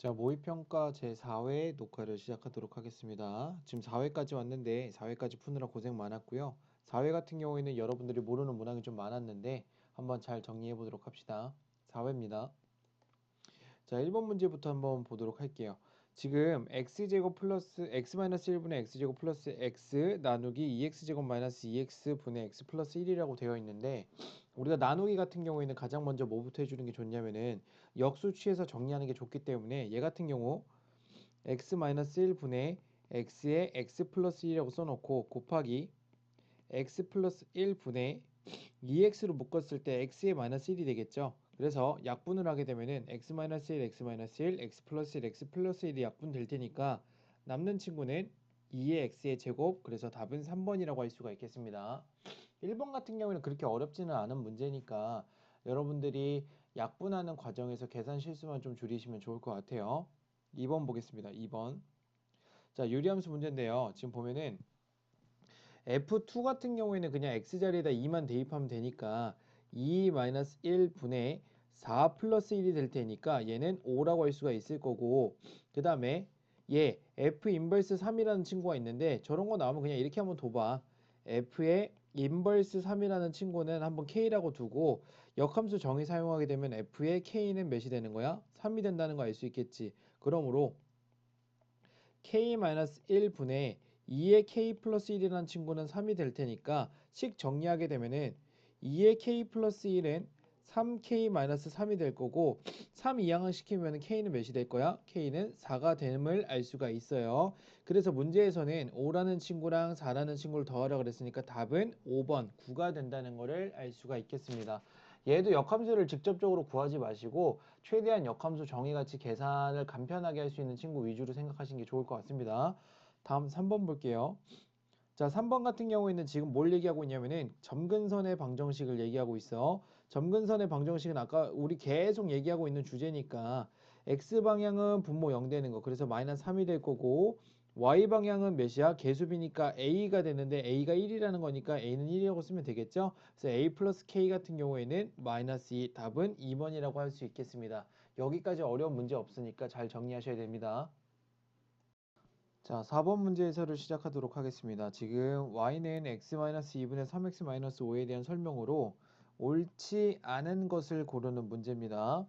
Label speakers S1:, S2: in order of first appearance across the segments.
S1: 자, 모의평가 제4회 녹화를 시작하도록 하겠습니다. 지금 4회까지 왔는데 4회까지 푸느라 고생 많았고요. 4회 같은 경우에는 여러분들이 모르는 문항이 좀 많았는데 한번 잘 정리해 보도록 합시다. 4회입니다. 자, 1번 문제부터 한번 보도록 할게요. 지금 x제곱 플러스 x-1분의 x제곱 플러스 x 나누기 2x제곱 마이너스 2x분의 x 플러스 1이라고 되어 있는데 우리가 나누기 같은 경우에는 가장 먼저 뭐부터 해주는 게 좋냐면은 역수 취해서 정리하는 게 좋기 때문에 얘 같은 경우 x-1분의 x에 x 플러스 1이라고 써놓고 곱하기 x 플러스 1분의 2x로 묶었을 때 x의 마이너스 1이 되겠죠. 그래서 약분을 하게 되면은 x-1, x-1, x 플러스 1, x 플러스 1이 약분될 테니까 남는 친구는 2의 x의 제곱, 그래서 답은 3번이라고 할 수가 있겠습니다. 1번 같은 경우는 그렇게 어렵지는 않은 문제니까 여러분들이 약분하는 과정에서 계산 실수만 좀 줄이시면 좋을 것 같아요. 2번 보겠습니다. 2번. 자, 유리함수 문제인데요. 지금 보면은 F2 같은 경우에는 그냥 X자리에다 2만 대입하면 되니까 2-1분의 4 플러스 1이 될 테니까 얘는 5라고 할 수가 있을 거고, 그 다음에 얘 F 인버스 3이라는 친구가 있는데 저런 거 나오면 그냥 이렇게 한번 둬봐. F의 인버스 3이라는 친구는 한번 K라고 두고 역함수 정의 사용하게 되면 F의 K는 몇이 되는 거야? 3이 된다는 거 알 수 있겠지. 그러므로 k-1분의 2의 k 플러스 1이라는 친구는 3이 될 테니까 식 정리하게 되면은 2의 k 플러스 1은 3k-3이 될 거고 3 이항을 시키면 k는 몇이 될 거야? k는 4가 됨을 알 수가 있어요. 그래서 문제에서는 5라는 친구랑 4라는 친구를 더하라 그랬으니까 답은 5번 9가 된다는 것을 알 수가 있겠습니다. 얘도 역함수를 직접적으로 구하지 마시고 최대한 역함수 정의같이 계산을 간편하게 할 수 있는 친구 위주로 생각하시는 게 좋을 것 같습니다. 다음 3번 볼게요. 자, 3번 같은 경우에는 지금 뭘 얘기하고 있냐면은 점근선의 방정식을 얘기하고 있어. 점근선의 방정식은 아까 우리 계속 얘기하고 있는 주제니까 x방향은 분모 0 되는 거. 그래서 마이너스 3이 될 거고 y방향은 몇이야? 계수비니까 a가 되는데 a가 1이라는 거니까 a는 1이라고 쓰면 되겠죠? 그래서 a 플러스 k 같은 경우에는 마이너스 2. 답은 2번이라고 할 수 있겠습니다. 여기까지 어려운 문제 없으니까 잘 정리하셔야 됩니다. 자, 4번 문제 해설을 시작하도록 하겠습니다. 지금 y는 x-2분의 3x-5에 대한 설명으로 옳지 않은 것을 고르는 문제입니다.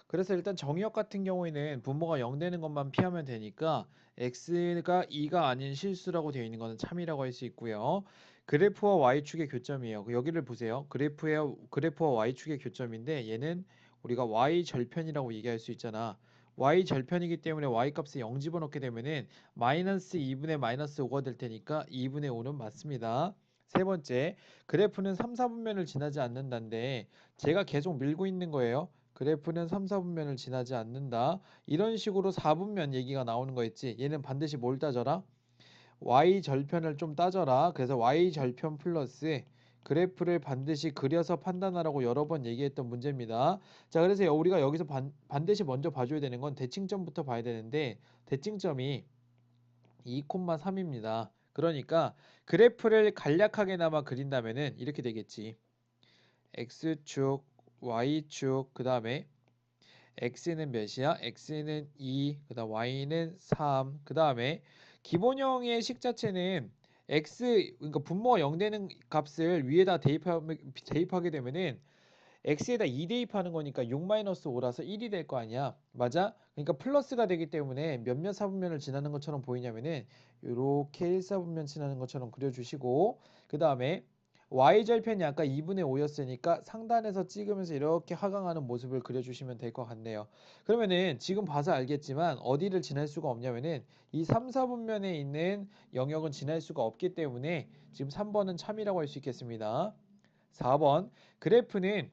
S1: 그래서 일단 정의역 같은 경우에는 분모가 0 되는 것만 피하면 되니까 x가 2가 아닌 실수라고 되어 있는 것은 참이라고 할 수 있고요. 그래프와 y축의 교점이에요. 여기를 보세요. 그래프와 y축의 교점인데 얘는 우리가 y절편이라고 얘기할 수 있잖아. y절편이기 때문에 y값을 0 집어넣게 되면은 마이너스 2분의 마이너스 5가 될 테니까 2분의 5는 맞습니다. 세 번째, 그래프는 3, 4분면을 지나지 않는다는데 제가 계속 밀고 있는 거예요. 그래프는 3, 4분면을 지나지 않는다. 이런 식으로 4분면 얘기가 나오는 거 있지. 얘는 반드시 뭘 따져라? y절편을 좀 따져라. 그래서 y절편 플러스 그래프를 반드시 그려서 판단하라고 여러 번 얘기했던 문제입니다. 자, 그래서 우리가 여기서 반드시 먼저 봐줘야 되는 건 대칭점부터 봐야 되는데 대칭점이 2,3입니다. 그러니까 그래프를 간략하게나마 그린다면은 이렇게 되겠지. x축, y축, 그 다음에 x는 몇이야? x는 2, 그 다음 y는 3, 그 다음에 기본형의 식 자체는 그러니까 분모가 0 되는 값을 위에다 대입하게 되면은 x에다 2 대입하는 거니까 6-5라서 1이 될 거 아니야. 맞아? 그러니까 플러스가 되기 때문에 몇몇 사분면을 지나는 것처럼 보이냐면은 이렇게 1사분면 지나는 것처럼 그려주시고 그 다음에 y절편이 아까 2분의 5였으니까 상단에서 찍으면서 이렇게 하강하는 모습을 그려주시면 될 것 같네요. 그러면은 지금 봐서 알겠지만 어디를 지날 수가 없냐면은 이 3, 4분면에 있는 영역은 지날 수가 없기 때문에 지금 3번은 참이라고 할 수 있겠습니다. 4번 그래프는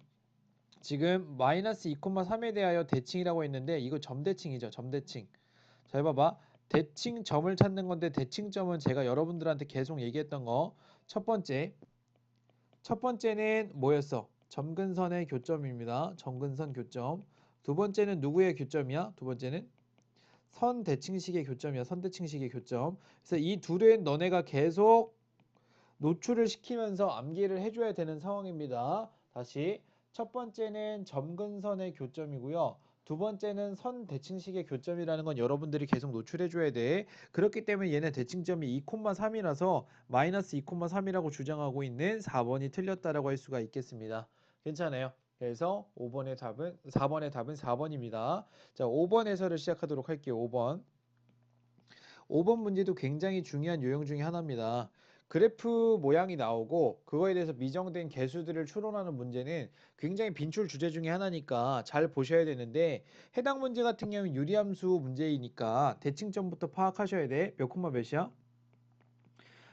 S1: 지금 마이너스 2,3에 대하여 대칭이라고 했는데 이거 점대칭이죠. 점대칭. 잘 봐봐. 대칭점을 찾는 건데 대칭점은 제가 여러분들한테 계속 얘기했던 거. 첫 번째는 뭐였어? 점근선의 교점입니다. 점근선 교점. 두 번째는 누구의 교점이야? 두 번째는 선대칭식의 교점이야. 선대칭식의 교점. 그래서 이 둘은 너네가 계속 노출을 시키면서 암기를 해줘야 되는 상황입니다. 다시 첫 번째는 점근선의 교점이고요. 두 번째는 선 대칭식의 교점이라는 건 여러분들이 계속 노출해 줘야 돼. 그렇기 때문에 얘는 대칭점이 2,3이라서 마이너스 2,3이라고 주장하고 있는 4번이 틀렸다라고 할 수가 있겠습니다. 괜찮아요. 그래서 4번의 답은 4번입니다. 자, 5번 해설을 시작하도록 할게요. 5번. 5번 문제도 굉장히 중요한 요령 중에 하나입니다. 그래프 모양이 나오고 그거에 대해서 미정된 개수들을 추론하는 문제는 굉장히 빈출 주제 중에 하나니까 잘 보셔야 되는데 해당 문제 같은 경우는 유리함수 문제이니까 대칭점부터 파악하셔야 돼. 몇 콤마 몇이야?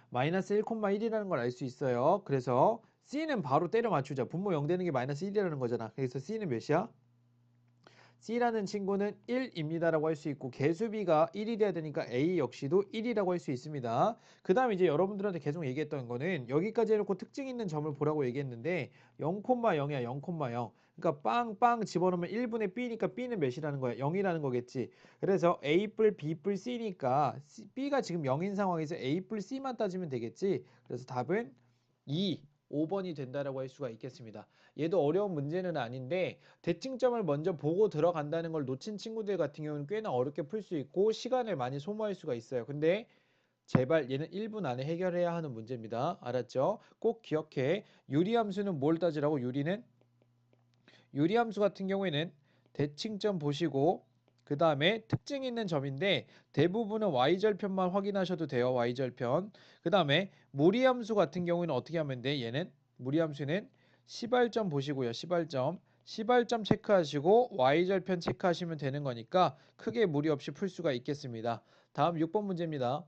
S1: 마이너스 1,1이라는 걸 알 수 있어요. 그래서 C는 바로 때려 맞추자. 분모 0 되는 게 마이너스 1이라는 거잖아. 그래서 C는 몇이야? C라는 친구는 1입니다라고 할 수 있고 개수비가 1이 돼야 되니까 A 역시도 1이라고 할 수 있습니다. 그 다음에 이제 여러분들한테 계속 얘기했던 거는 여기까지 해놓고 특징 있는 점을 보라고 얘기했는데 0,0이야 0,0. 그러니까 빵빵 집어넣으면 1분의 B니까 B는 몇이라는 거야? 0이라는 거겠지. 그래서 A 뿔 B 뿔 C니까 B가 지금 0인 상황에서 A 뿔 C만 따지면 되겠지. 그래서 답은 2, 5번이 된다라고 할 수가 있겠습니다. 얘도 어려운 문제는 아닌데 대칭점을 먼저 보고 들어간다는 걸 놓친 친구들 같은 경우는 꽤나 어렵게 풀 수 있고 시간을 많이 소모할 수가 있어요. 근데 제발 얘는 1분 안에 해결해야 하는 문제입니다. 알았죠? 꼭 기억해. 유리함수는 뭘 따지라고? 유리함수 같은 경우에는 대칭점 보시고 그 다음에 특징 있는 점인데 대부분은 y절편만 확인하셔도 돼요. y절편. 그 다음에 무리함수 같은 경우에는 어떻게 하면 돼? 얘는 무리함수는 시발점 보시고요. 시발점 체크하시고 y절편 체크하시면 되는 거니까 크게 무리 없이 풀 수가 있겠습니다. 다음 6번 문제입니다.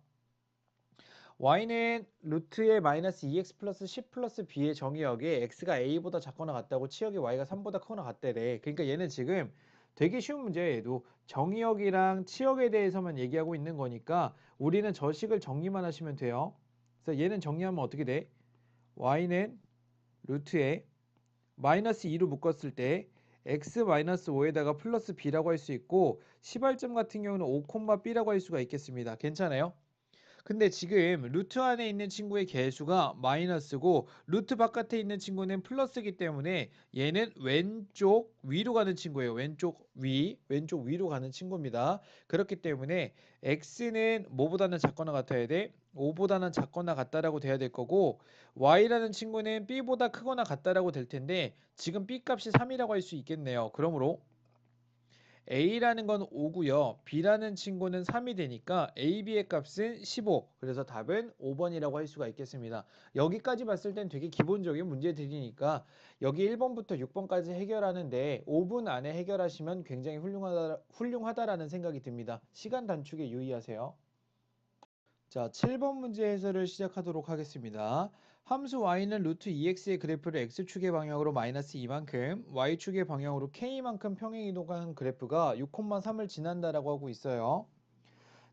S1: y는 루트의 마이너스 2x 플러스 10 플러스 b의 정의역에 x가 a보다 작거나 같다고 치역이 y가 3보다 크거나 같대래. 그러니까 얘는 지금 되게 쉬운 문제예요. 얘도 정의역이랑 치역에 대해서만 얘기하고 있는 거니까 우리는 저 식을 정리만 하시면 돼요. 그래서 얘는 정리하면 어떻게 돼? y는 루트에 마이너스 2로 묶었을 때 x 마이너스 5에다가 플러스 b라고 할 수 있고 시발점 같은 경우는 5, b라고 할 수가 있겠습니다. 괜찮아요? 근데 지금 루트 안에 있는 친구의 개수가 마이너스고 루트 바깥에 있는 친구는 플러스이기 때문에 얘는 왼쪽 위로 가는 친구예요. 왼쪽 위로 가는 친구입니다. 그렇기 때문에 x는 뭐보다는 작거나 같아야 돼? 5보다는 작거나 같다라고 돼야 될 거고 y라는 친구는 b보다 크거나 같다라고 될 텐데 지금 b 값이 3이라고 할 수 있겠네요. 그러므로 A라는 건 5고요. B라는 친구는 3이 되니까 A, B의 값은 15. 그래서 답은 5번이라고 할 수가 있겠습니다. 여기까지 봤을 땐 되게 기본적인 문제들이니까 여기 1번부터 6번까지 해결하는데 5분 안에 해결하시면 굉장히 훌륭하다라는 생각이 듭니다. 시간 단축에 유의하세요. 자, 7번 문제 해설을 시작하도록 하겠습니다. 함수 y는 루트 2x의 그래프를 x축의 방향으로 마이너스 2만큼, y축의 방향으로 k만큼 평행 이동한 그래프가 6,3을 지난다라고 하고 있어요.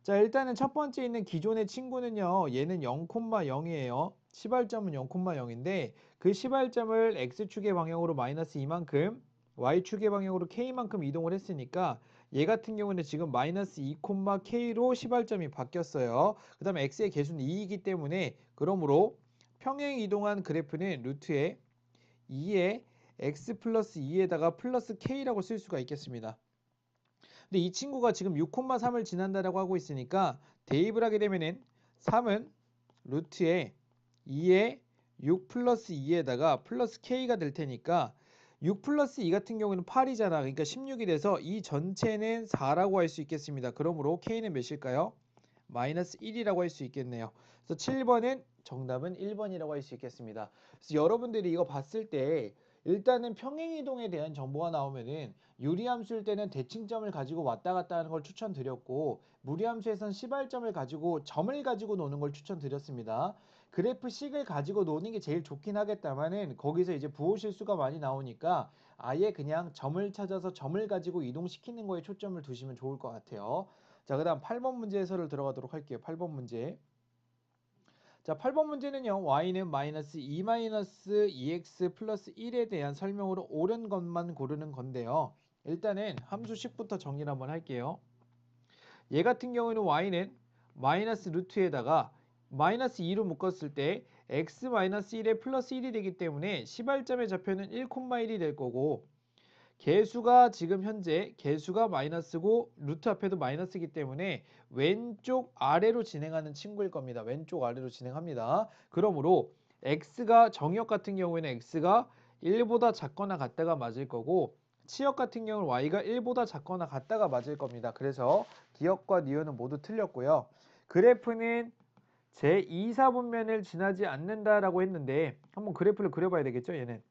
S1: 자, 일단은 첫 번째 있는 기존의 친구는요. 얘는 0,0이에요. 시발점은 0,0인데 그 시발점을 x축의 방향으로 마이너스 2만큼, y축의 방향으로 k만큼 이동을 했으니까 얘 같은 경우는 지금 마이너스 2,k로 시발점이 바뀌었어요. 그 다음에 x의 개수는 2이기 때문에 그러므로 평행 이동한 그래프는 루트에 2에 x 플러스 2에다가 플러스 k라고 쓸 수가 있겠습니다. 근데 이 친구가 지금 6,3을 지난다라고 하고 있으니까 대입을 하게 되면은 3은 루트에 2에 6 플러스 2에다가 플러스 k가 될 테니까 6 플러스 2 같은 경우는 8이잖아. 그러니까 16이 돼서 이 전체는 4라고 할 수 있겠습니다. 그러므로 k는 몇일까요? 마이너스 1이라고 할 수 있겠네요. 그래서 7번은 정답은 1번이라고 할 수 있겠습니다. 그래서 여러분들이 이거 봤을 때 일단은 평행이동에 대한 정보가 나오면은 유리함수일 때는 대칭점을 가지고 왔다 갔다 하는 걸 추천드렸고 무리함수에선 시발점을 가지고 점을 가지고 노는 걸 추천드렸습니다. 그래프식을 가지고 노는 게 제일 좋긴 하겠다마는 거기서 이제 부호 실수가 많이 나오니까 아예 그냥 점을 찾아서 점을 가지고 이동시키는 거에 초점을 두시면 좋을 것 같아요. 자, 그 다음 8번 문제 해설을 들어가도록 할게요. 8번 문제. 자, 8번 문제는요. y는 마이너스 2 마이너스 2x 플러스 1에 대한 설명으로 옳은 것만 고르는 건데요. 일단은 함수식부터 정리를 한번 할게요. 얘 같은 경우에는 y는 마이너스 루트에다가 마이너스 2로 묶었을 때 x 마이너스 1에 플러스 1이 되기 때문에 시발점의 좌표는 1,1이 될 거고 개수가 지금 현재 개수가 마이너스고 루트 앞에도 마이너스이기 때문에 왼쪽 아래로 진행하는 친구일 겁니다. 왼쪽 아래로 진행합니다. 그러므로 x가 정역 같은 경우에는 x가 1보다 작거나 같다가 맞을 거고 치역 같은 경우는 y가 1보다 작거나 같다가 맞을 겁니다. 그래서 기역과 니은은 모두 틀렸고요. 그래프는 제2사분면을 지나지 않는다라고 했는데 한번 그래프를 그려봐야 되겠죠. 얘는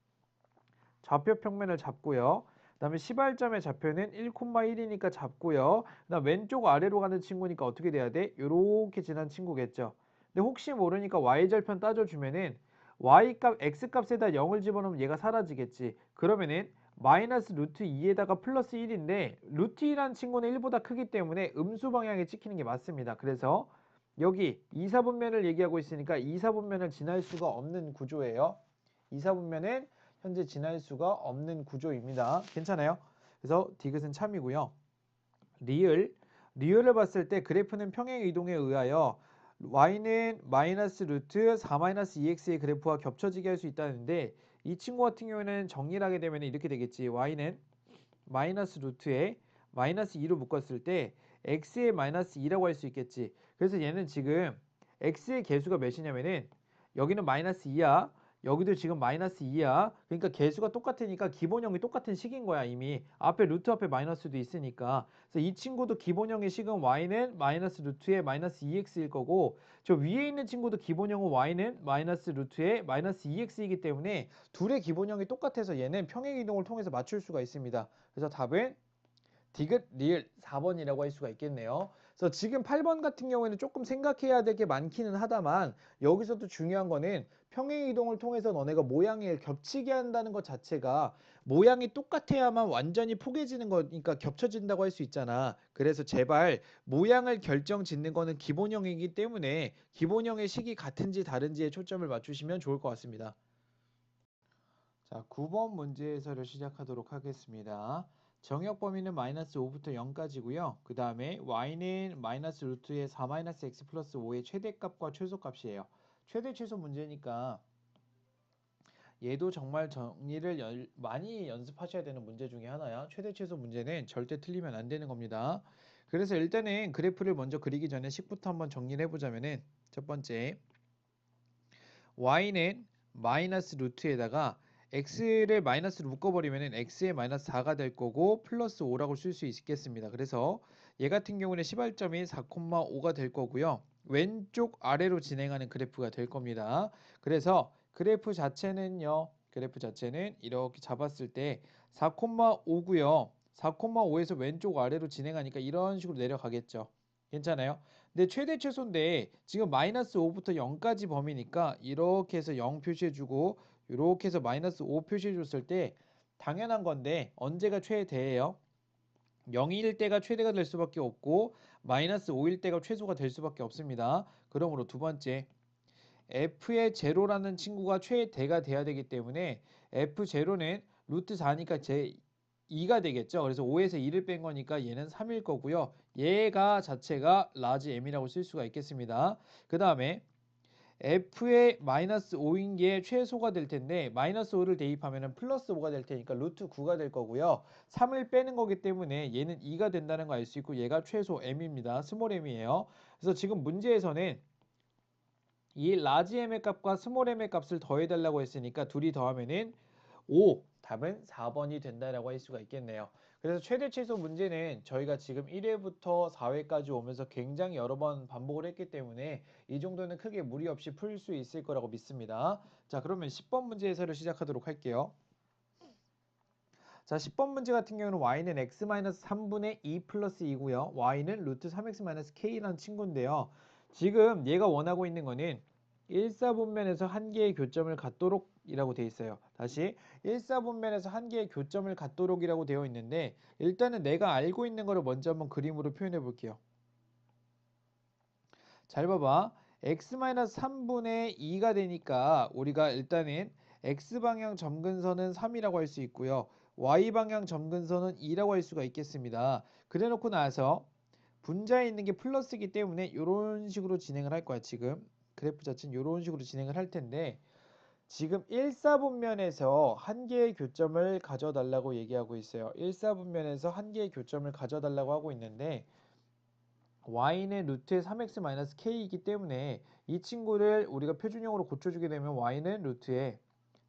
S1: 좌표 평면을 잡고요. 그 다음에 시발점의 좌표는 1,1이니까 잡고요. 그다음 왼쪽 아래로 가는 친구니까 어떻게 돼야 돼? 요렇게 지난 친구겠죠. 근데 혹시 모르니까 y절편 따져주면은 y값 x값에다 0을 집어넣으면 얘가 사라지겠지. 그러면은 마이너스 루트 2에다가 플러스 1인데 루트 2라는 친구는 1보다 크기 때문에 음수 방향에 찍히는 게 맞습니다. 그래서 여기 2사분면을 얘기하고 있으니까 2사분면을 지날 수가 없는 구조예요. 2사분면은 현재 지날 수가 없는 구조입니다. 괜찮아요? 그래서 디귿은 참이고요. 리을을 봤을 때 그래프는 평행 이동에 의하여 y는 마이너스 루트 4 마이너스 2x의 그래프와 겹쳐지게 할 수 있다는데 이 친구 같은 경우에는 정리를 하게 되면 이렇게 되겠지. y는 마이너스 루트에 마이너스 2로 묶었을 때 x의 마이너스 2라고 할 수 있겠지. 그래서 얘는 지금 x의 개수가 몇이냐면은 여기는 마이너스 2야. 여기도 지금 마이너스 2야. 그러니까 개수가 똑같으니까 기본형이 똑같은 식인 거야 이미. 앞에 루트 앞에 마이너스도 있으니까. 그래서 이 친구도 기본형의 식은 y는 마이너스 루트에 마이너스 2x일 거고 저 위에 있는 친구도 기본형은 y는 마이너스 루트에 마이너스 2x이기 때문에 둘의 기본형이 똑같아서 얘는 평행이동을 통해서 맞출 수가 있습니다. 그래서 답은 디귿 리을 4번이라고 할 수가 있겠네요. 그래서 지금 8번 같은 경우에는 조금 생각해야 될 게 많기는 하다만 여기서도 중요한 거는 평행이동을 통해서 너네가 모양을 겹치게 한다는 것 자체가 모양이 똑같아야만 완전히 포개지는 거니까 겹쳐진다고 할 수 있잖아. 그래서 제발 모양을 결정짓는 거는 기본형이기 때문에 기본형의 식이 같은지 다른지에 초점을 맞추시면 좋을 것 같습니다. 자, 9번 문제 해설을 시작하도록 하겠습니다. 정역 범위는 마이너스 5부터 0까지고요. 그 다음에 y는 마이너스 루트의 4 마이너스 x 플러스 5의 최대값과 최소값이에요. 최대 최소 문제니까 얘도 정말 정리를 많이 연습하셔야 되는 문제 중에 하나야. 최대 최소 문제는 절대 틀리면 안 되는 겁니다. 그래서 일단은 그래프를 먼저 그리기 전에 식부터 한번 정리를 해보자면은 첫 번째 y는 마이너스 루트에다가 x를 마이너스로 묶어버리면 x의 마이너스 4가 될 거고 플러스 5라고 쓸 수 있겠습니다. 그래서 얘 같은 경우는 시발점이 4,5가 될 거고요. 왼쪽 아래로 진행하는 그래프가 될 겁니다. 그래서 그래프 자체는요. 그래프 자체는 이렇게 잡았을 때 4,5고요. 4,5에서 왼쪽 아래로 진행하니까 이런 식으로 내려가겠죠. 괜찮아요? 근데 최대 최소인데 지금 마이너스 5부터 0까지 범위니까 이렇게 해서 0 표시해주고 이렇게 해서 마이너스 5 표시해줬을 때 당연한 건데 언제가 최대예요? 0일 때가 최대가 될 수밖에 없고 마이너스 5일 때가 최소가 될 수밖에 없습니다. 그러므로 두 번째 f의 제로라는 친구가 최대가 돼야 되기 때문에 f 제로는 루트 4니까 제 2가 되겠죠. 그래서 5에서 2를 뺀 거니까 얘는 3일 거고요. 얘가 자체가 라지 m이라고 쓸 수가 있겠습니다. 그 다음에 f의 마이너스 5인 게 최소가 될 텐데 마이너스 5를 대입하면 플러스 5가 될 테니까 루트 9가 될 거고요. 3을 빼는 거기 때문에 얘는 2가 된다는 거 알 수 있고 얘가 최소 m입니다. 스몰 m이에요. 그래서 지금 문제에서는 이 라지 m의 값과 스몰 m의 값을 더해달라고 했으니까 둘이 더하면은 5, 답은 4번이 된다라고 할 수가 있겠네요. 그래서 최대 최소 문제는 저희가 지금 1회부터 4회까지 오면서 굉장히 여러 번 반복을 했기 때문에 이 정도는 크게 무리 없이 풀 수 있을 거라고 믿습니다. 자, 그러면 10번 문제 해설을 시작하도록 할게요. 자, 10번 문제 같은 경우는 y는 x-3분의 2 플러스 2고요. y는 루트 3x-k라는 친구인데요. 지금 얘가 원하고 있는 거는 1사분면에서 한 개의 교점을 갖도록 이라고 되어 있어요. 다시 1사분면에서 한 개의 교점을 갖도록 이라고 되어 있는데 일단은 내가 알고 있는 거를 먼저 한번 그림으로 표현해 볼게요. 잘 봐봐. x-3분의 2가 되니까 우리가 일단은 x방향 점근선은 3이라고 할 수 있고요. y방향 점근선은 2라고 할 수가 있겠습니다. 그래 놓고 나서 분자에 있는 게 플러스이기 때문에 이런 식으로 진행을 할 거야. 지금 그래프 자체는 이런 식으로 진행을 할 텐데 지금 1사분면에서 한 개의 교점을 가져달라고 얘기하고 있어요. 1사분면에서 한 개의 교점을 가져달라고 하고 있는데 y는 루트의 3x-k이기 때문에 이 친구를 우리가 표준형으로 고쳐주게 되면 y는 루트에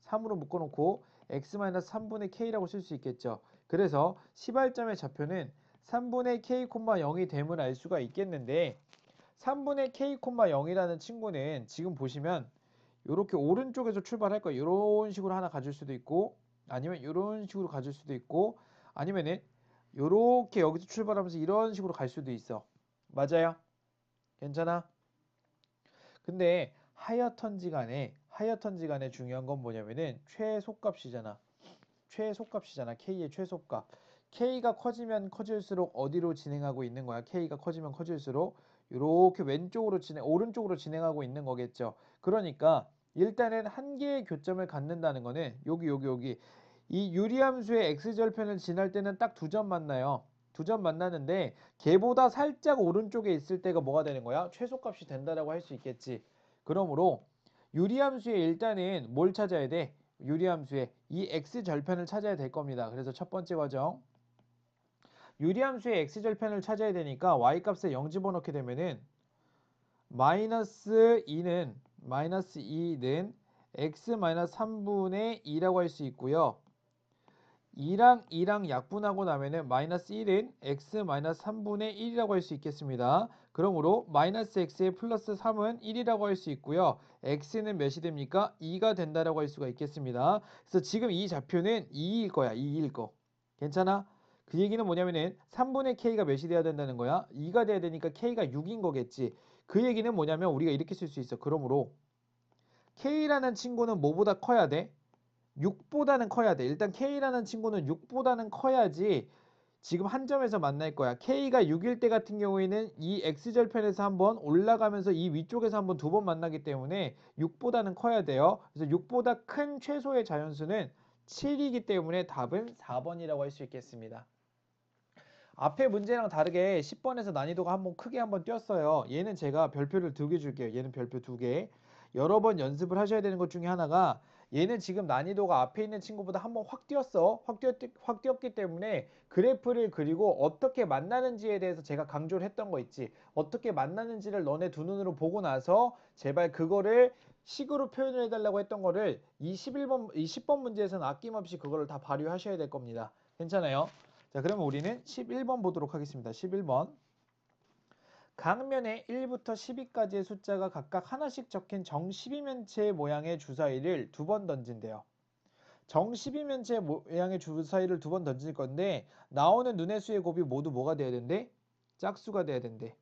S1: 3으로 묶어놓고 x-3분의 k라고 쓸 수 있겠죠. 그래서 시발점의 좌표는 3분의 k, 0이 됨을 알 수가 있겠는데 3분의 k, 0이라는 친구는 지금 보시면 이렇게 오른쪽에서 출발할 거예요. 이런 식으로 하나 가질 수도 있고 아니면 이런 식으로 가질 수도 있고 아니면은 이렇게 여기서 출발하면서 이런 식으로 갈 수도 있어. 맞아요? 괜찮아? 근데 하여튼지간에 중요한 건 뭐냐면은 최소값이잖아. k의 최소값. k가 커지면 커질수록 어디로 진행하고 있는 거야? k가 커지면 커질수록 이렇게 오른쪽으로 진행하고 있는 거겠죠. 그러니까 일단은 한 개의 교점을 갖는다는 거는 여기 이 유리함수의 x절편을 지날 때는 딱 두 점 만나요. 두 점 만나는데 걔보다 살짝 오른쪽에 있을 때가 뭐가 되는 거야? 최소값이 된다라고 할 수 있겠지. 그러므로 유리함수의 일단은 뭘 찾아야 돼? 유리함수의 이 x절편을 찾아야 될 겁니다. 그래서 첫 번째 과정 유리함수의 x절편을 찾아야 되니까 y값에 0 집어넣게 되면은 마이너스 2는 x-3분의 2라고 할 수 있고요. 2랑 약분하고 나면은 마이너스 1은 x-3분의 1이라고 할 수 있겠습니다. 그러므로 마이너스 x에 플러스 3은 1이라고 할 수 있고요. x는 몇이 됩니까? 2가 된다라고 할 수가 있겠습니다. 그래서 지금 이 좌표는 2일 거야. 2일 거. 괜찮아? 그 얘기는 뭐냐면은 3분의 k가 몇이 돼야 된다는 거야? 2가 돼야 되니까 k가 6인 거겠지. 그 얘기는 뭐냐면 우리가 이렇게 쓸 수 있어. 그러므로 k라는 친구는 뭐보다 커야 돼? 6보다는 커야 돼. 일단 K라는 친구는 6보다는 커야지 지금 한 점에서 만날 거야. K가 6일 때 같은 경우에는 이 X절편에서 한번 올라가면서 이 위쪽에서 한번 두 번 만나기 때문에 6보다는 커야 돼요. 그래서 6보다 큰 최소의 자연수는 7이기 때문에 답은 4번이라고 할 수 있겠습니다. 앞에 문제랑 다르게 10번에서 난이도가 한번 크게 한번 뛰었어요. 얘는 제가 별표를 2개 줄게요. 얘는 별표 2개. 여러 번 연습을 하셔야 되는 것 중에 하나가 얘는 지금 난이도가 앞에 있는 친구보다 한번 확 뛰었어. 확 뛰었기 때문에 그래프를 그리고 어떻게 만나는지에 대해서 제가 강조를 했던 거 있지. 어떻게 만나는지를 너네 두 눈으로 보고 나서 제발 그거를 식으로 표현을 해달라고 했던 거를 이 10번 문제에서는 아낌없이 그거를 다 발휘하셔야 될 겁니다. 괜찮아요? 자, 그러면 우리는 11번 보도록 하겠습니다. 11번. 각면에 1부터 12까지의 숫자가 각각 하나씩 적힌 정 12면체 모양의 주사위를 두 번 던진대요. 정 12면체 모양의 주사위를 두 번 던질 건데 나오는 눈의 수의 곱이 모두 뭐가 돼야 된대? 짝수가 돼야 된대.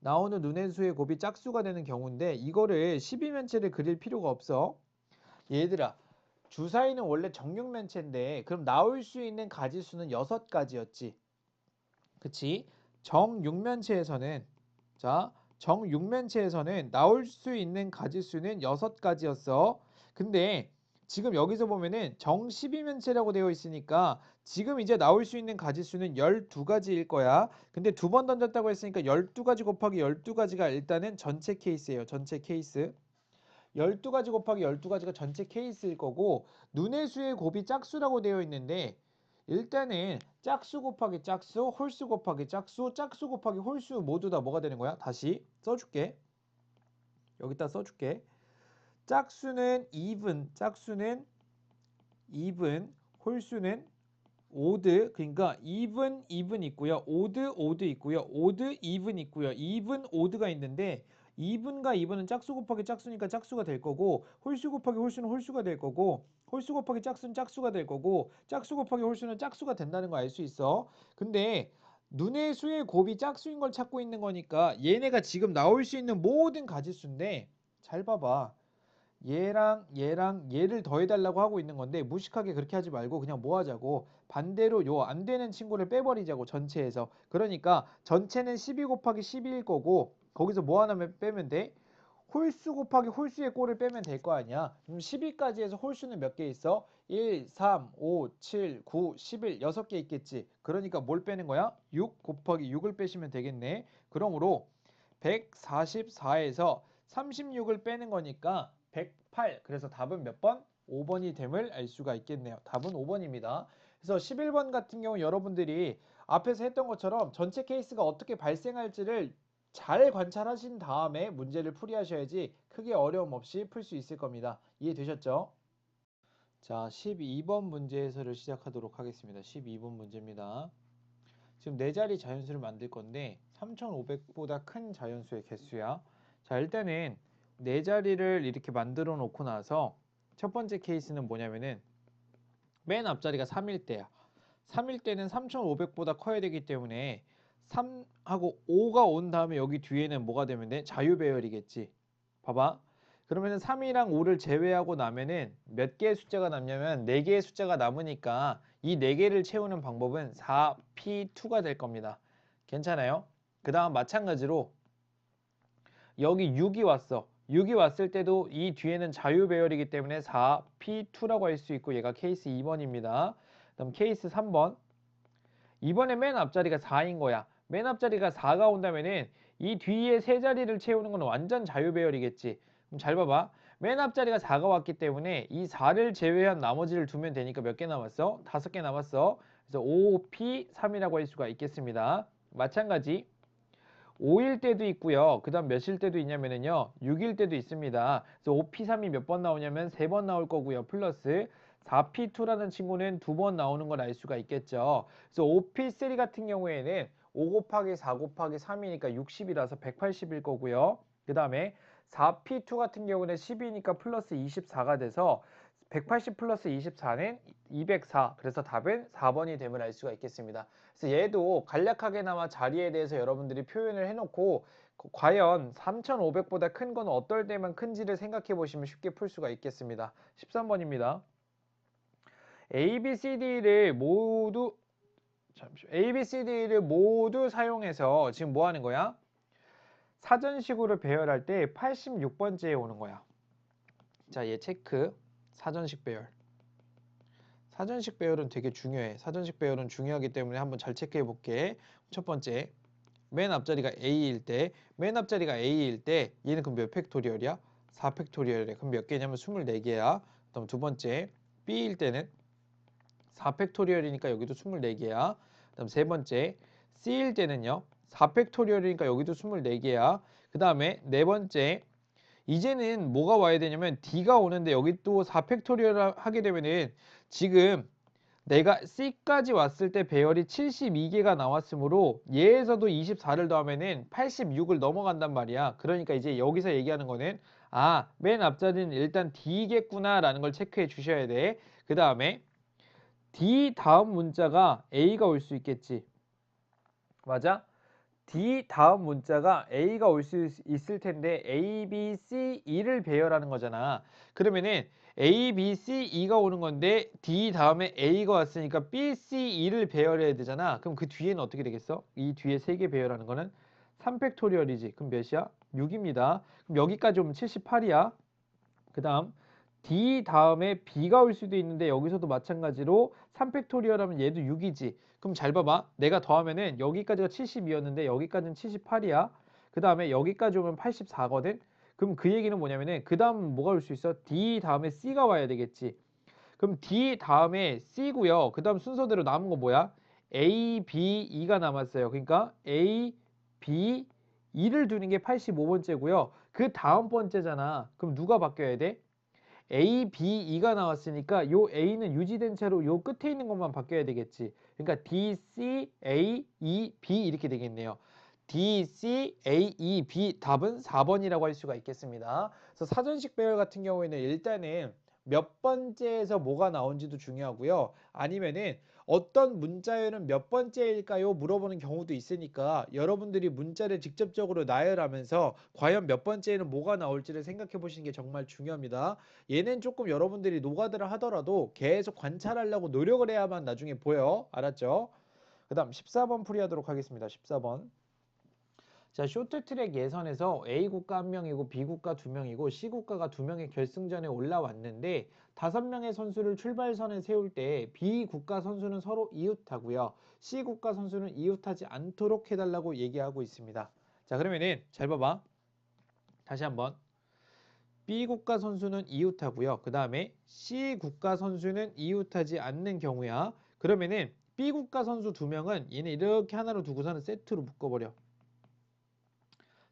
S1: 나오는 눈의 수의 곱이 짝수가 되는 경우인데 이거를 12면체를 그릴 필요가 없어. 얘들아, 주사위는 원래 정육면체인데 그럼 나올 수 있는 가지수는 6가지였지. 그치? 정육면체에서는 정육면체에서는 나올 수 있는 가지수는 6가지였어. 근데 지금 여기서 보면은 정 12면체라고 되어 있으니까 지금 이제 나올 수 있는 가지수는 12가지일 거야. 근데 두 번 던졌다고 했으니까 12가지 곱하기 12가지가 일단은 전체 케이스예요. 전체 케이스. 12가지 곱하기 12가지가 전체 케이스일 거고 눈의 수의 곱이 짝수라고 되어 있는데 일단은 짝수 곱하기 짝수, 홀수 곱하기 짝수, 짝수 곱하기 홀수 모두 다 뭐가 되는 거야? 다시 써줄게. 여기다 써줄게. 짝수는 even, 홀수는 오드, 그러니까 even 있고요. 오드 있고요. 오드, even 있고요. even, 오드가 있는데 even과 even은 짝수 곱하기 짝수니까 짝수가 될 거고 홀수 곱하기 홀수는 홀수가 될 거고 홀수 곱하기 짝수는 짝수가 될 거고 짝수 곱하기 홀수는 짝수가 된다는 거 알 수 있어. 근데 눈의 수의 곱이 짝수인 걸 찾고 있는 거니까 얘네가 지금 나올 수 있는 모든 가지수인데 잘 봐봐. 얘랑 얘를 더해달라고 하고 있는 건데 무식하게 그렇게 하지 말고 그냥 뭐 하자고 반대로 요 안 되는 친구를 빼버리자고 전체에서. 그러니까 전체는 12 곱하기 12일 거고 거기서 뭐 하나 빼면 돼? 홀수 곱하기 홀수의 꼴을 빼면 될 거 아니야. 그럼 12까지 해서 홀수는 몇 개 있어? 1, 3, 5, 7, 9, 11 6개 있겠지. 그러니까 뭘 빼는 거야? 6 곱하기 6을 빼시면 되겠네. 그러므로 144에서 36을 빼는 거니까 8. 그래서 답은 몇 번? 5번이 됨을 알 수가 있겠네요. 답은 5번입니다. 그래서 11번 같은 경우 여러분들이 앞에서 했던 것처럼 전체 케이스가 어떻게 발생할지를 잘 관찰하신 다음에 문제를 풀이하셔야지 크게 어려움 없이 풀 수 있을 겁니다. 이해되셨죠? 자, 12번 문제 해설을 시작하도록 하겠습니다. 12번 문제입니다. 지금 네 자리 자연수를 만들 건데 3500보다 큰 자연수의 개수야. 자, 일단은 네 자리를 이렇게 만들어 놓고 나서 첫 번째 케이스는 뭐냐면은 맨 앞자리가 3일 때야. 3일 때는 3500보다 커야 되기 때문에 3하고 5가 온 다음에 여기 뒤에는 뭐가 되면 돼? 자유배열이겠지. 봐봐. 그러면은 3이랑 5를 제외하고 나면은 몇 개의 숫자가 남냐면 4개의 숫자가 남으니까 이 4개를 채우는 방법은 4p2가 될 겁니다. 괜찮아요? 그 다음 마찬가지로 여기 6이 왔어. 6이 왔을 때도 이 뒤에는 자유배열이기 때문에 4p2라고 할 수 있고 얘가 케이스 2번입니다. 그다음 케이스 3번. 이번에 맨 앞자리가 4인 거야. 맨 앞자리가 4가 온다면은 이 뒤에 세 자리를 채우는 건 완전 자유배열이겠지. 그럼 잘 봐봐. 맨 앞자리가 4가 왔기 때문에 이 4를 제외한 나머지를 두면 되니까 몇 개 남았어? 5개 남았어. 그래서 5p3이라고 할 수가 있겠습니다. 마찬가지 5일 때도 있고요. 그 다음 몇일 때도 있냐면요. 6일 때도 있습니다. 그래서 5p3이 몇 번 나오냐면 3번 나올 거고요. 플러스 4p2라는 친구는 2번 나오는 걸 알 수가 있겠죠. 그래서 5p3 같은 경우에는 5 곱하기 4 곱하기 3이니까 60이라서 180일 거고요. 그 다음에 4p2 같은 경우는 10이니까 플러스 24가 돼서 180 플러스 24는 204. 그래서 답은 4번이 됨을 알 수가 있겠습니다. 그래서 얘도 간략하게나마 자리에 대해서 여러분들이 표현을 해놓고 과연 3500보다 큰 건 어떨 때만 큰지를 생각해 보시면 쉽게 풀 수가 있겠습니다. 13번입니다. A, B, C, D를 모두 A, B, C, D를 모두 사용해서 지금 뭐 하는 거야? 사전식으로 배열할 때 86번째에 오는 거야. 자, 얘 체크. 사전식 배열. 사전식 배열은 되게 중요해. 사전식 배열은 중요하기 때문에 한번 잘 체크해 볼게. 첫 번째, 맨 앞자리가 A일 때, 맨 앞자리가 A일 때 얘는 그럼 몇 팩토리얼이야? 4팩토리얼이래. 그럼 몇 개냐면 24개야. 그다음 두 번째, B일 때는 4팩토리얼이니까 여기도 24개야. 그다음 세 번째, C일 때는요. 4팩토리얼이니까 여기도 24개야. 그 다음에 네 번째, 이제는 뭐가 와야 되냐면 D가 오는데 여기 또 4팩토리얼 하게 되면은 지금 내가 C까지 왔을 때 배열이 72개가 나왔으므로 얘에서도 24를 더하면은 86을 넘어간단 말이야. 그러니까 이제 여기서 얘기하는 거는 맨 앞자리는 일단 D겠구나 라는 걸 체크해 주셔야 돼. 그 다음에 D 다음 문자가 A가 올 수 있겠지. 맞아? D 다음 문자가 A가 올 수 있을 텐데 A, B, C, E를 배열하는 거잖아. 그러면은 A, B, C, E가 오는 건데 D 다음에 A가 왔으니까 B, C, E를 배열해야 되잖아. 그럼 그 뒤에는 어떻게 되겠어? 이 뒤에 3개 배열하는 거는 3팩토리얼이지. 그럼 몇이야? 6입니다. 그럼 여기까지 오면 78이야. 그 다음 D 다음에 B가 올 수도 있는데 여기서도 마찬가지로 3팩토리얼 하면 얘도 6이지. 그럼 잘 봐봐. 내가 더하면은 여기까지가 72였는데 여기까지는 78이야. 그 다음에 여기까지 오면 84거든. 그럼 그 얘기는 뭐냐면은 그 다음 뭐가 올 수 있어? D 다음에 C가 와야 되겠지. 그럼 D 다음에 C고요. 그 다음 순서대로 남은 거 뭐야? A, B, E가 남았어요. 그러니까 A, B, E를 두는 게 85번째고요. 그 다음 번째잖아. 그럼 누가 바뀌어야 돼? A, B, E가 나왔으니까 요 A는 유지된 채로 요 끝에 있는 것만 바뀌어야 되겠지. 그러니까 D, C, A, E, B 이렇게 되겠네요. D, C, A, E, B 답은 4번이라고 할 수가 있겠습니다. 그래서 사전식 배열 같은 경우에는 일단은 몇 번째에서 뭐가 나온지도 중요하고요. 아니면은 어떤 문자열은 몇 번째일까요? 물어보는 경우도 있으니까 여러분들이 문자를 직접적으로 나열하면서 과연 몇 번째에는 뭐가 나올지를 생각해 보시는 게 정말 중요합니다. 얘는 조금 여러분들이 노가다를 하더라도 계속 관찰하려고 노력을 해야만 나중에 보여. 알았죠? 그 다음 14번 풀이하도록 하겠습니다. 14번. 자, 쇼트트랙 예선에서 A국가 1명이고 B국가 2명이고 C국가가 2명의 결승전에 올라왔는데 5명의 선수를 출발선에 세울 때 B국가 선수는 서로 이웃하고요. C국가 선수는 이웃하지 않도록 해달라고 얘기하고 있습니다. 자, 그러면은 잘 봐봐. 다시 한번. B 국가 선수는 이웃하고요. 그 다음에 C 국가 선수는 이웃하지 않는 경우야. 그러면은 B 국가 선수 2명은 얘네 이렇게 하나로 두고서는 세트로 묶어버려.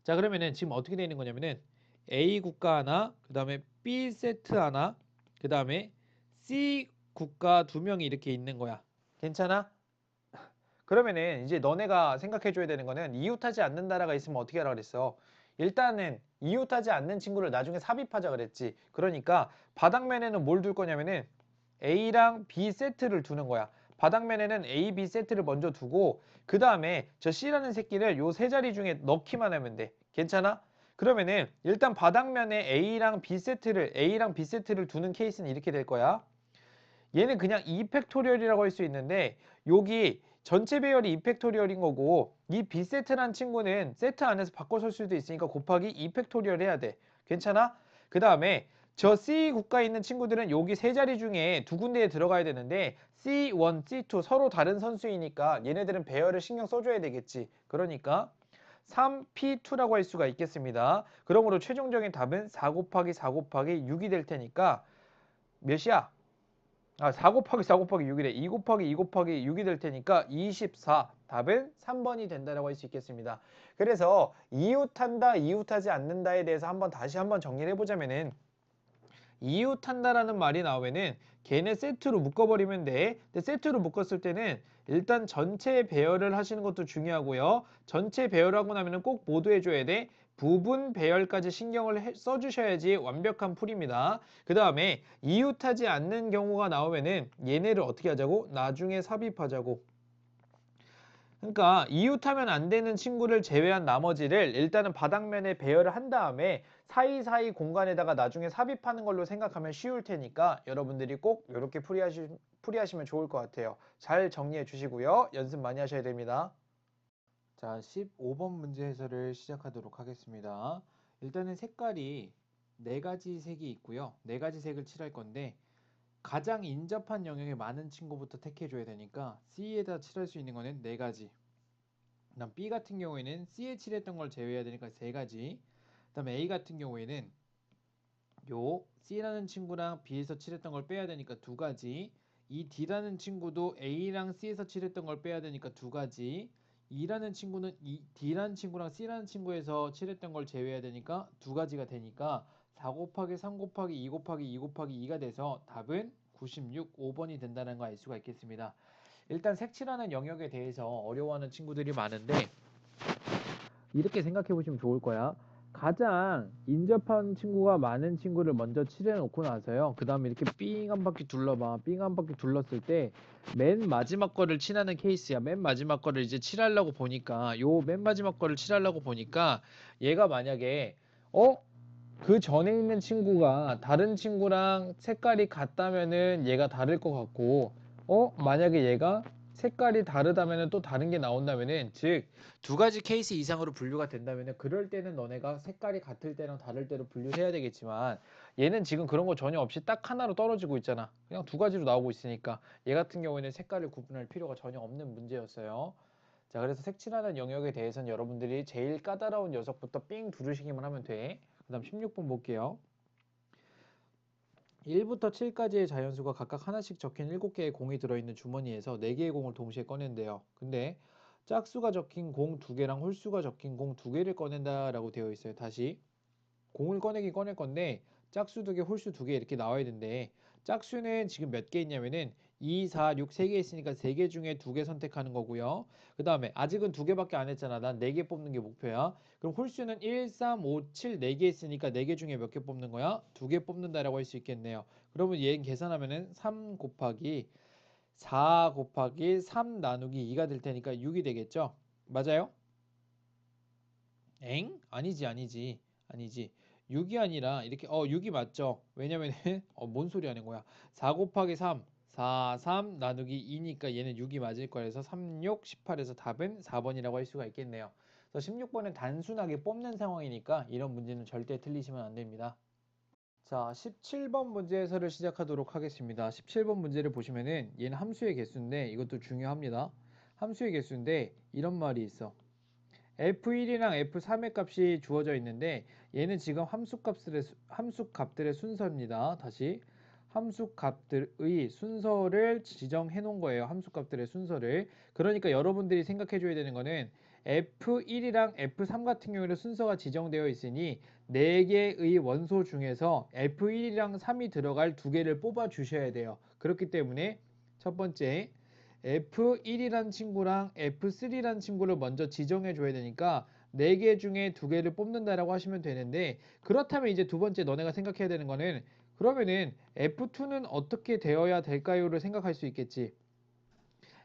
S1: 자, 그러면은 지금 어떻게 되는 거냐면은 A 국가 하나, 그 다음에 B 세트 하나, 그 다음에 C 국가 2명이 이렇게 있는 거야. 괜찮아? 그러면은 이제 너네가 생각해 줘야 되는 거는 이웃하지 않는 나라가 있으면 어떻게 하라 그랬어? 일단은 이웃하지 않는 친구를 나중에 삽입하자 그랬지. 그러니까 바닥면에는 뭘 둘 거냐면은 A랑 B 세트를 두는 거야. 바닥면에는 A, B 세트를 먼저 두고 그 다음에 저 C라는 새끼를 요 세 자리 중에 넣기만 하면 돼. 괜찮아? 그러면은 일단 바닥면에 A랑 B 세트를 두는 케이스는 이렇게 될 거야. 얘는 그냥 이팩토리얼이라고 할 수 있는데 여기 전체 배열이 이팩토리얼인 거고 이 B세트란 친구는 세트 안에서 바꿔 쓸 수도 있으니까 곱하기 이팩토리얼 해야 돼. 괜찮아? 그 다음에 저 C 국가에 있는 친구들은 여기 세 자리 중에 두 군데에 들어가야 되는데 C1, C2 서로 다른 선수이니까 얘네들은 배열을 신경 써줘야 되겠지. 그러니까 3P2라고 할 수가 있겠습니다. 그러므로 최종적인 답은 4 곱하기 4 곱하기 6이 될 테니까 몇이야? 4 곱하기 4 곱하기 6이래. 2 곱하기 2 곱하기 6이 될 테니까 24. 답은 3번이 된다라고 할 수 있겠습니다. 그래서 이웃한다, 이웃하지 않는다에 대해서 다시 한번 정리를 해보자면은 이웃한다라는 말이 나오면은 걔네 세트로 묶어버리면 돼. 근데 세트로 묶었을 때는 일단 전체 배열을 하시는 것도 중요하고요. 전체 배열하고 나면은 꼭 모두 해줘야 돼. 부분 배열까지 신경을 써주셔야지 완벽한 풀입니다. 그 다음에 이웃하지 않는 경우가 나오면은 얘네를 어떻게 하자고? 나중에 삽입하자고. 그러니까 이웃하면 안 되는 친구를 제외한 나머지를 일단은 바닥면에 배열을 한 다음에 사이사이 공간에다가 나중에 삽입하는 걸로 생각하면 쉬울 테니까 여러분들이 꼭 이렇게 풀이하시면 좋을 것 같아요. 잘 정리해 주시고요. 연습 많이 하셔야 됩니다. 자, 15번 문제 해설을 시작하도록 하겠습니다. 일단은 색깔이 4가지 색이 있고요. 4가지 색을 칠할 건데 가장 인접한 영역에 많은 친구부터 택해줘야 되니까 C에다 칠할 수 있는 거는 4가지. 그다음 B 같은 경우에는 C에 칠했던 걸 제외해야 되니까 3가지. 그다음 A 같은 경우에는 요 C라는 친구랑 B에서 칠했던 걸 빼야 되니까 2가지. 이 D라는 친구도 A랑 C에서 칠했던 걸 빼야 되니까 2가지. E라는 친구는 D라는 친구랑 C라는 친구에서 칠했던 걸 제외해야 되니까 2가지가 되니까 4 곱하기 3 곱하기 2 곱하기 2 곱하기 2가 돼서 답은 96, 5번이 된다는 걸 알 수가 있겠습니다. 일단 색칠하는 영역에 대해서 어려워하는 친구들이 많은데 이렇게 생각해 보시면 좋을 거야. 가장 인접한 친구가 많은 친구를 먼저 칠해 놓고 나서요. 그 다음에 이렇게 삥 한 바퀴 둘러봐. 삥 한 바퀴 둘렀을 때 맨 마지막 거를 칠하는 케이스야. 맨 마지막 거를 이제 칠하려고 보니까 요 맨 마지막 거를 칠하려고 보니까 얘가 만약에 그 전에 있는 친구가 다른 친구랑 색깔이 같다면은 얘가 다를 것 같고 만약에 얘가 색깔이 다르다면은 또 다른 게 나온다면은 즉 2가지 케이스 이상으로 분류가 된다면은 그럴 때는 너네가 색깔이 같을 때랑 다를 때로 분류해야 되겠지만 얘는 지금 그런 거 전혀 없이 딱 하나로 떨어지고 있잖아. 그냥 2가지로 나오고 있으니까 얘 같은 경우에는 색깔을 구분할 필요가 전혀 없는 문제였어요. 자, 그래서 색칠하는 영역에 대해서는 여러분들이 제일 까다로운 녀석부터 삥 두르시기만 하면 돼. 그 다음 16번 볼게요. 1부터 7까지의 자연수가 각각 하나씩 적힌 7개의 공이 들어있는 주머니에서 4개의 공을 동시에 꺼낸대요. 근데 짝수가 적힌 공 2개랑 홀수가 적힌 공 2개를 꺼낸다라고 되어 있어요. 다시 공을 꺼내긴 꺼낼 건데 짝수 2개, 홀수 2개 이렇게 나와야 되는데 짝수는 지금 몇 개 있냐면은 2, 4, 6, 3개 있으니까 3개 중에 2개 선택하는 거고요. 그 다음에 아직은 2개밖에 안 했잖아. 난 4개 뽑는 게 목표야. 그럼 홀수는 1, 3, 5, 7, 4개 있으니까 4개 중에 몇 개 뽑는 거야? 2개 뽑는다라고 할 수 있겠네요. 그러면 얘 계산하면은 3 곱하기 4 곱하기 3 나누기 2가 될 테니까 6이 되겠죠? 맞아요? 엥? 아니지. 6이 아니라 이렇게 6이 맞죠? 왜냐면은 뭔 소리 하는 거야? 4 곱하기 3 4, 3 나누기 2니까 얘는 6이 맞을 거라서 3, 6, 18에서 답은 4번이라고 할 수가 있겠네요. 그래서 16번은 단순하게 뽑는 상황이니까 이런 문제는 절대 틀리시면 안 됩니다. 자, 17번 문제 해설을 시작하도록 하겠습니다. 17번 문제를 보시면은 얘는 함수의 개수인데 이것도 중요합니다. 함수의 개수인데 이런 말이 있어. F1이랑 F3의 값이 주어져 있는데 얘는 지금 함수값들의 순서입니다. 다시 함수값들의 순서를 지정해 놓은 거예요. 함수값들의 순서를. 그러니까 여러분들이 생각해 줘야 되는 거는 F1이랑 F3 같은 경우에는 순서가 지정되어 있으니 4개의 원소 중에서 F1이랑 3이 들어갈 2개를 뽑아 주셔야 돼요. 그렇기 때문에 첫 번째 F1이란 친구랑 F3란 친구를 먼저 지정해 줘야 되니까 4개 중에 2개를 뽑는다라고 하시면 되는데, 그렇다면 이제 두 번째 너네가 생각해야 되는 거는 그러면은 F2는 어떻게 되어야 될까요를 생각할 수 있겠지.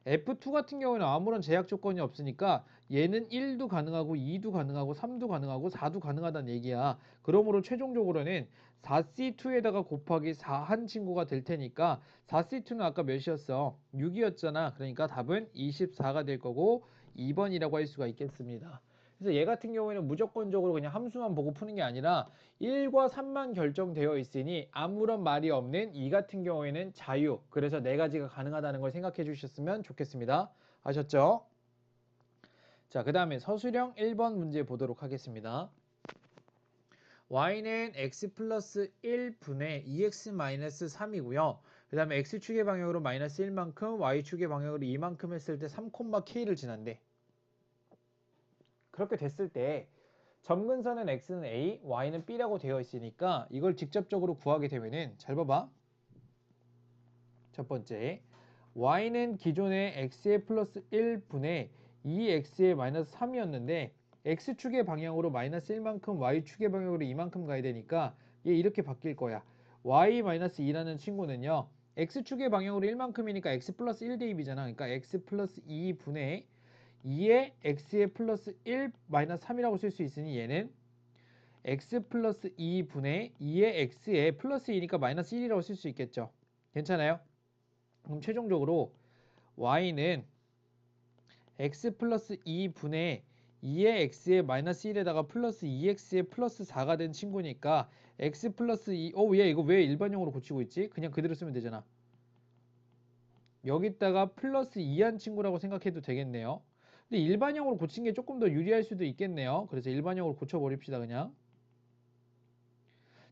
S1: F2 같은 경우에는 아무런 제약 조건이 없으니까 얘는 1도 가능하고 2도 가능하고 3도 가능하고 4도 가능하다는 얘기야. 그러므로 최종적으로는 4C2에다가 곱하기 4 한 친구가 될 테니까 4C2는 아까 몇이었어? 6이었잖아. 그러니까 답은 24가 될 거고 2번이라고 할 수가 있겠습니다. 그래서 얘 같은 경우에는 무조건적으로 그냥 함수만 보고 푸는 게 아니라 1과 3만 결정되어 있으니 아무런 말이 없는 이 같은 경우에는 자유. 그래서 4가지가 가능하다는 걸 생각해 주셨으면 좋겠습니다. 아셨죠? 자, 그 다음에 서술형 1번 문제 보도록 하겠습니다. y는 x 플러스 1분의 2x 마이너스 3이고요. 그 다음에 x축의 방향으로 마이너스 1만큼, y축의 방향으로 2만큼 했을 때 3,k를 지난대. 그렇게 됐을 때 점근선은 x는 a, y는 b라고 되어 있으니까 이걸 직접적으로 구하게 되면은 잘 봐봐. 첫 번째, y는 기존의 x의 플러스 1분의 2x의 마이너스 3이었는데 x축의 방향으로 마이너스 1만큼, y축의 방향으로 2만큼 가야 되니까 얘 이렇게 바뀔 거야. y 마이너스 2라는 친구는요, x축의 방향으로 1만큼이니까 x 플러스 1 대입이잖아. 그러니까 x 플러스 2분의 2의 x의 플러스 1 마이너스 3이라고 쓸 수 있으니 얘는 x 플러스 2분의 2의 x에 플러스 2니까 마이너스 1이라고 쓸 수 있겠죠. 괜찮아요? 그럼 최종적으로 y는 x 플러스 2분의 2의 x에 마이너스 1에다가 플러스 2x에 플러스 4가 된 친구니까 x 플러스 2, 얘 이거 왜 일반형으로 고치고 있지? 그냥 그대로 쓰면 되잖아. 여기다가 플러스 2한 친구라고 생각해도 되겠네요. 근데 일반형으로 고친 게 조금 더 유리할 수도 있겠네요. 그래서 일반형으로 고쳐버립시다 그냥.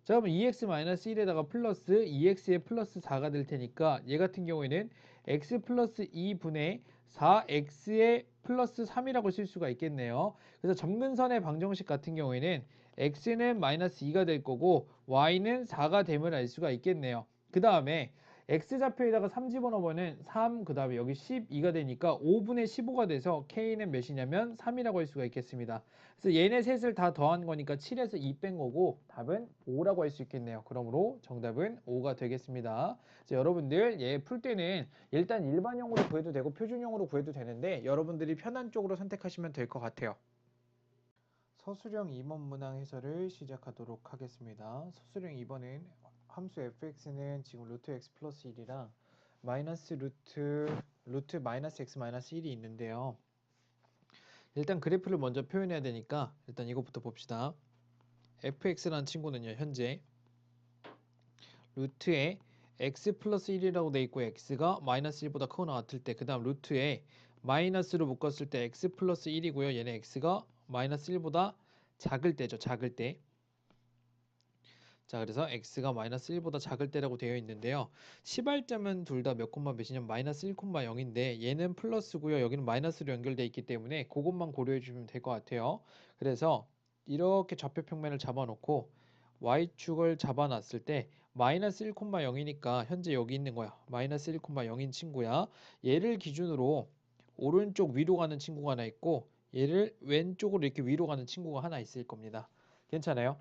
S1: 자, 그러면 2x-1에다가 플러스 2x에 플러스 4가 될 테니까 얘 같은 경우에는 x 플러스 2분의 4x에 플러스 3이라고 쓸 수가 있겠네요. 그래서 점근선의 방정식 같은 경우에는 x는 마이너스 2가 될 거고 y는 4가 됨을 알 수가 있겠네요. 그 다음에 x좌표에다가 3 집어넣으면 3, 그 다음에 여기 12가 되니까 5분의 15가 돼서 k는 몇이냐면 3이라고 할 수가 있겠습니다. 그래서 얘네 셋을 다 더한 거니까 7에서 2 뺀 거고 답은 5라고 할 수 있겠네요. 그러므로 정답은 5가 되겠습니다. 여러분들 얘 풀 때는 일단 일반형으로 구해도 되고 표준형으로 구해도 되는데 여러분들이 편한 쪽으로 선택하시면 될 것 같아요. 서술형 2번 문항 해설을 시작하도록 하겠습니다. 서술형 2번은 함수 fx는 지금 루트 x 플러스 1이랑 마이너스 루트 마이너스 x 마이너스 1이 있는데요. 일단 그래프를 먼저 표현해야 되니까 일단 이것부터 봅시다. fx라는 친구는요, 현재 루트에 x 플러스 1이라고 돼 있고 x가 마이너스 1보다 크거나 같을 때, 그 다음 루트에 마이너스로 묶었을 때 x 플러스 1이고요. 얘는 x가 마이너스 1보다 작을 때죠. 작을 때. 자, 그래서 x가 마이너스 1보다 작을 때라고 되어 있는데요. 시발점은 둘 다 몇 콤마 몇이냐면 마이너스 1, 0인데 얘는 플러스고요. 여기는 마이너스로 연결되어 있기 때문에 그것만 고려해 주시면 될 것 같아요. 그래서 이렇게 좌표 평면을 잡아놓고 y축을 잡아놨을 때 마이너스 1, 0이니까 현재 여기 있는 거야. 마이너스 1, 0인 친구야. 얘를 기준으로 오른쪽 위로 가는 친구가 하나 있고 얘를 왼쪽으로 이렇게 위로 가는 친구가 하나 있을 겁니다. 괜찮아요?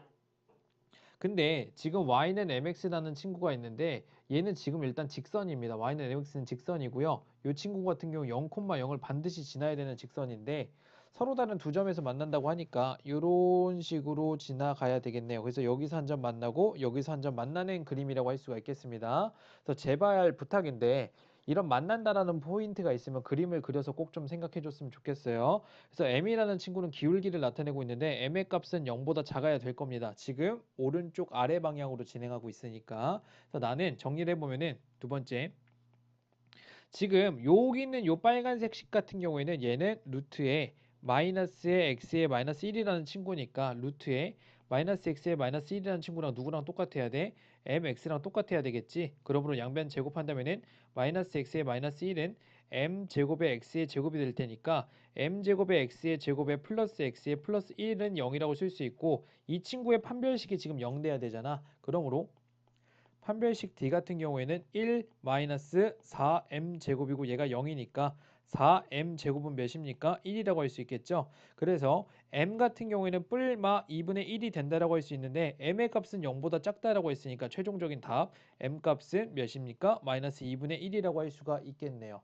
S1: 근데 지금 y는 mx라는 친구가 있는데 얘는 지금 일단 직선입니다. y는 mx는 직선이고요. 이 친구 같은 경우 0,0을 반드시 지나야 되는 직선인데 서로 다른 두 점에서 만난다고 하니까 이런 식으로 지나가야 되겠네요. 그래서 여기서 한 점 만나고 여기서 한 점 만나는 그림이라고 할 수가 있겠습니다. 그래서 제발 부탁인데 이런 만난다라는 포인트가 있으면 그림을 그려서 꼭 좀 생각해 줬으면 좋겠어요. 그래서 m이라는 친구는 기울기를 나타내고 있는데 m의 값은 0보다 작아야 될 겁니다. 지금 오른쪽 아래 방향으로 진행하고 있으니까. 그래서 나는 정리를 해보면은 두 번째, 지금 여기 있는 요 빨간색 식 같은 경우에는 얘는 루트에 마이너스에 x에 마이너스 1이라는 친구니까 루트에 마이너스 x에 마이너스 1이라는 친구랑 누구랑 똑같아야 돼? mx랑 똑같아야 되겠지. 그러므로 양변 제곱한다면은 마이너스 x에 마이너스 1은 m제곱의 x의 제곱이 될 테니까 m제곱의 x의 제곱에 플러스 x의 플러스 1은 0이라고 쓸 수 있고 이 친구의 판별식이 지금 0 돼야 되잖아. 그러므로 판별식 D 같은 경우에는 1 마이너스 4m 제곱이고 얘가 0이니까 4m 제곱은 몇입니까? 1이라고 할 수 있겠죠. 그래서 m 같은 경우에는 뿔마 2분의 1이 된다라고 할 수 있는데 m의 값은 0보다 작다라고 했으니까 최종적인 답 m 값은 몇입니까? 마이너스 2분의 1이라고 할 수가 있겠네요.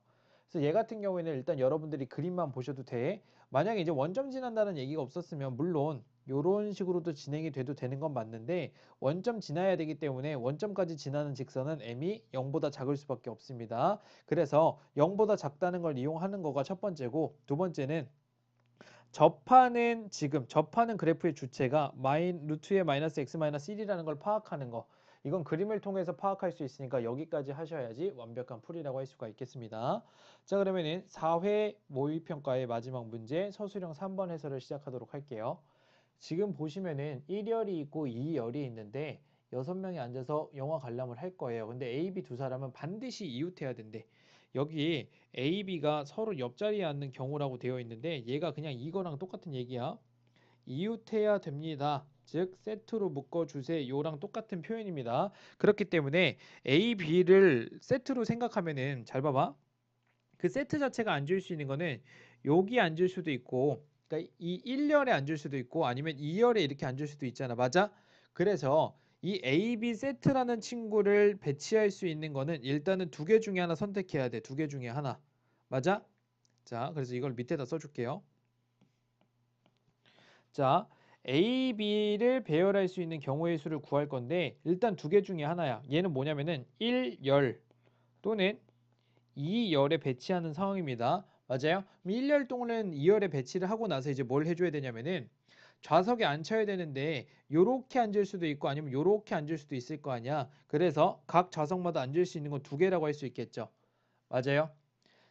S1: 그래서 얘 같은 경우에는 일단 여러분들이 그림만 보셔도 돼. 만약에 이제 원점 지난다는 얘기가 없었으면 물론 이런 식으로도 진행이 돼도 되는 건 맞는데 원점 지나야 되기 때문에 원점까지 지나는 직선은 m이 0보다 작을 수밖에 없습니다. 그래서 0보다 작다는 걸 이용하는 거가 첫 번째고 두 번째는 접하는 그래프의 주체가 루트의 마이너스 x 마이너스 1이라는 걸 파악하는 거. 이건 그림을 통해서 파악할 수 있으니까 여기까지 하셔야지 완벽한 풀이라고 할 수가 있겠습니다. 자, 그러면은 4회 모의평가의 마지막 문제 서술형 3번 해설을 시작하도록 할게요. 지금 보시면은 1열이 있고 2열이 있는데 6명이 앉아서 영화 관람을 할 거예요. 근데 A, B 두 사람은 반드시 이웃해야 된대. 여기 A, B가 서로 옆자리에 앉는 경우라고 되어 있는데 얘가 그냥 이거랑 똑같은 얘기야. 이웃해야 됩니다. 즉 세트로 묶어주세요랑 똑같은 표현입니다. 그렇기 때문에 A, B를 세트로 생각하면은 잘 봐봐. 그 세트 자체가 앉을 수 있는 거는 여기 앉을 수도 있고 그러니까 이 1열에 앉을 수도 있고 아니면 2열에 이렇게 앉을 수도 있잖아. 맞아? 그래서 이 A, B 세트라는 친구를 배치할 수 있는 거는 일단은 두 개 중에 하나 선택해야 돼. 두 개 중에 하나. 맞아? 자, 그래서 이걸 밑에다 써줄게요. 자, A, B를 배열할 수 있는 경우의 수를 구할 건데 일단 두 개 중에 하나야. 얘는 뭐냐면은 1열 또는 2열에 배치하는 상황입니다. 맞아요? 1열 동안 2열에 배치를 하고 나서 이제 뭘 해줘야 되냐면은 좌석에 앉혀야 되는데 요렇게 앉을 수도 있고 아니면 요렇게 앉을 수도 있을 거 아니야. 그래서 각 좌석마다 앉을 수 있는 건 두 개라고 할 수 있겠죠. 맞아요?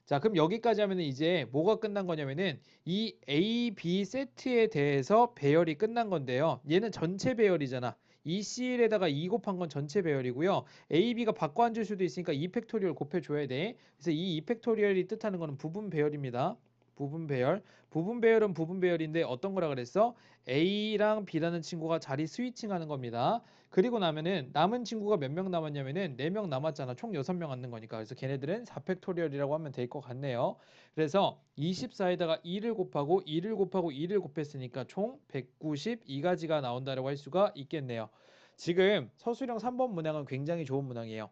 S1: 자, 그럼 여기까지 하면은 이제 뭐가 끝난 거냐면은 이 A, B 세트에 대해서 배열이 끝난 건데요. 얘는 전체 배열이잖아. 이 CL에다가 2 곱한 건 전체 배열이고요. A, B가 바꿔 앉을 수도 있으니까 2 팩토리얼 곱해줘야 돼. 그래서 이 2 팩토리얼이 뜻하는 거는 부분 배열입니다. 부분 배열. 부분 배열은 부분 배열인데 어떤 거라 그랬어? A랑 B라는 친구가 자리 스위칭하는 겁니다. 그리고 나면은 남은 친구가 몇 명 남았냐면은 4명 남았잖아. 총 6명 앉는 거니까. 그래서 걔네들은 4팩토리얼이라고 하면 될 것 같네요. 그래서 24에다가 2를 곱하고 2를 곱하고 2를 곱했으니까 총 192가지가 나온다고 할 수가 있겠네요. 지금 서술형 3번 문항은 굉장히 좋은 문항이에요.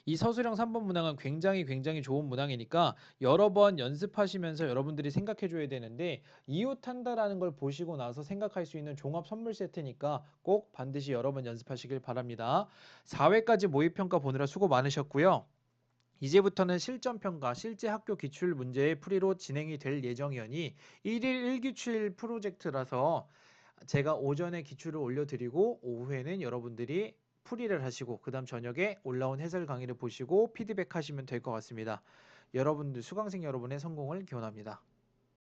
S1: 이 서술형 3번 문항은 굉장히 좋은 문항이니까 여러 번 연습하시면서 여러분들이 생각해 줘야 되는데 이웃한다라는 걸 보시고 나서 생각할 수 있는 종합 선물 세트니까 꼭 반드시 여러 번 연습하시길 바랍니다. 4회까지 모의평가 보느라 수고 많으셨고요. 이제부터는 실전평가, 실제 학교 기출 문제의 풀이로 진행이 될 예정이니 1일 1기출 프로젝트라서 제가 오전에 기출을 올려드리고 오후에는 여러분들이 풀이를 하시고 그 다음 저녁에 올라온 해설 강의를 보시고 피드백 하시면 될 것 같습니다. 여러분들 수강생 여러분의 성공을 기원합니다.